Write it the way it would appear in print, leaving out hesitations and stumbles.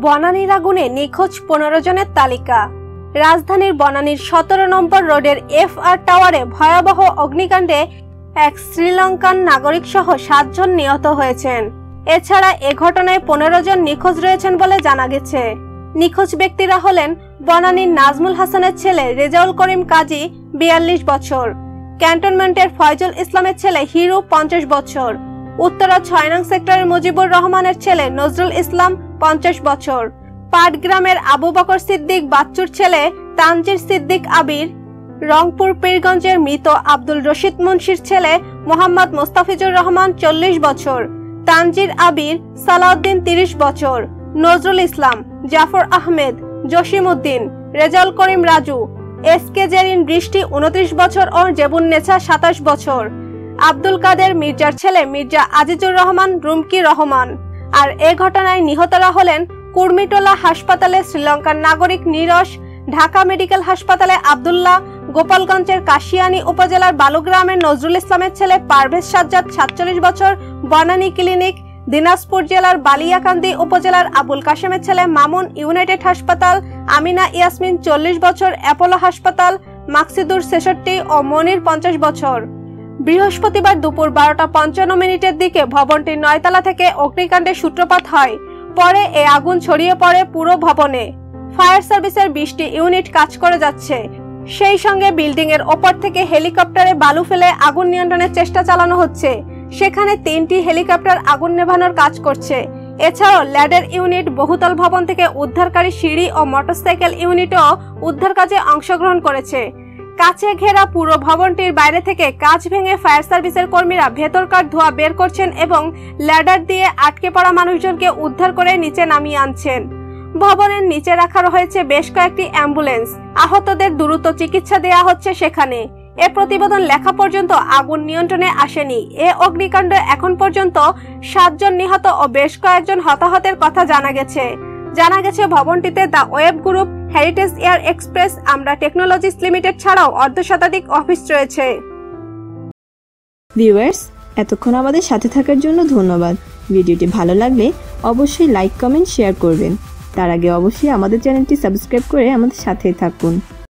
বনানীর আগুনে নিখোঁজ 15 জনের তালিকা। রাজধানীর বনানীর 17 নম্বর রোডের FR টাওয়ারে ভয়াবহ অগ্নিকাণ্ডে এক শ্রীলঙ্কান নাগরিক সহ 7 জন নিহত হয়েছেন। এছাড়া এ ঘটনায় 15 জন নিখোঁজ রয়েছেন বলে জানা গেছে। নিখোঁজ ব্যক্তিরা হলেন বনানীর নাজমুল হাসানের ছেলে রেজাউল করিম কাজী 42 বছর, ক্যান্টনমেন্টের ফয়জুল ইসলামের ছেলে হিরু 50 বছর, উত্তরা 6 নং সেক্টরের মুজিবুর রহমানের ছেলে নজরুল ইসলাম 50 বছর, পাটগ্রামের আবু বকর সিদ্দিক বাচ্চুর ছেলে তানজির সিদ্দিক আবির, রংপুর পীরগঞ্জের মৃত আব্দুল রশিদ মুন্সির ছেলে মোহাম্মদ মোস্তাফিজুর রহমান 40 বছর, তানজির আবির সালাউদ্দিন 30 বছর, নজরুল ইসলাম, জাফর আহমেদ, জসিম উদ্দিন, রেজাউল করিম রাজু, SK জেরিন বৃষ্টি 29 বছর ও জেবুন্নেছা 27 বছর, আব্দুল কাদের মির্জার ছেলে মির্জা আজিজুর রহমান রুমকি রহমান। আর এ ঘটনায় নিহতরা হলেন কুর্মিটোলা হাসপাতালে শ্রীলঙ্কার নাগরিক নীরস, ঢাকা মেডিকেল হাসপাতালে আব্দুল্লাহ, গোপালগঞ্জের কাশিয়ানী উপজেলার বালুগ্রামের নজরুল ইসলামের ছেলে পারভেজ সাজ্জাদ 47 বছর বনানী ক্লিনিক, দিনাজপুর জেলার বালিয়াকান্দি উপজেলার আবুল কাশেমের ছেলে মামুন ইউনাইটেড হাসপাতাল, আমিনা ইয়াসমিন 40 বছর অ্যাপোলো হাসপাতাল, মাকসিদুর 66 ও মনির 50 বছর। বৃহস্পতিবার দুপুর 12:55 দিকে ভবনটির 9 তলা থেকে অগ্নিকাণ্ডের সূত্রপাত হয়। পরে এ আগুন ছড়িয়ে পড়ে পুরো ভবনে। ফায়ার সার্ভিসের 20টি ইউনিট কাজ করে যাচ্ছে। সেই সঙ্গে বিল্ডিং এর ওপর থেকে হেলিকপ্টারে বালু ফেলে আগুন নিয়ন্ত্রণের চেষ্টা চালানো হচ্ছে। সেখানে 3টি হেলিকপ্টার আগুন নেভানোর কাজ করছে। এছাড়াও ল্যাডার ইউনিট, বহুতল ভবন থেকে উদ্ধারকারী সিঁড়ি ও মোটরসাইকেল ইউনিটও উদ্ধার কাজে অংশগ্রহণ করেছে। কাছে ঘেরা পুরো ভবনটির বাইরে থেকে কাঁচ ভেঙে ফায়ার সার্ভিসের কর্মীরা ভেতরকার ধোঁয়া বের করছেন এবং ল্যাডার দিয়ে আটকে পড়া মানুষজনকে উদ্ধার করে নিচে নামিয়ে আনছেন। ভবনের নিচে রাখা হয়েছে বেশ কয়েকটি অ্যাম্বুলেন্স। আহতদের দ্রুত চিকিৎসা দেওয়া হচ্ছে সেখানে। এ প্রতিবেদন লেখা পর্যন্ত আগুন নিয়ন্ত্রণে আসেনি। এ অগ্নিকাণ্ডে এখন পর্যন্ত 7 জন নিহত ও বেশ কয়েকজন হতাহতের কথা জানা গেছে। ভবনটিতে the web group, heritage air express, Amra technologies limited ছাড়াও অর্ধশতাধিক অফিস রয়েছে। ভিউয়ার্স, এতক্ষণ আমাদের সাথে থাকার জন্য ধন্যবাদ। ভিডিওটি ভালো লাগলে অবশ্যই লাইক, কমেন্ট, শেয়ার করবেন। তার আগে অবশ্যই আমাদের চ্যানেলটি সাবস্ক্রাইব করে আমাদের সাথে থাকুন।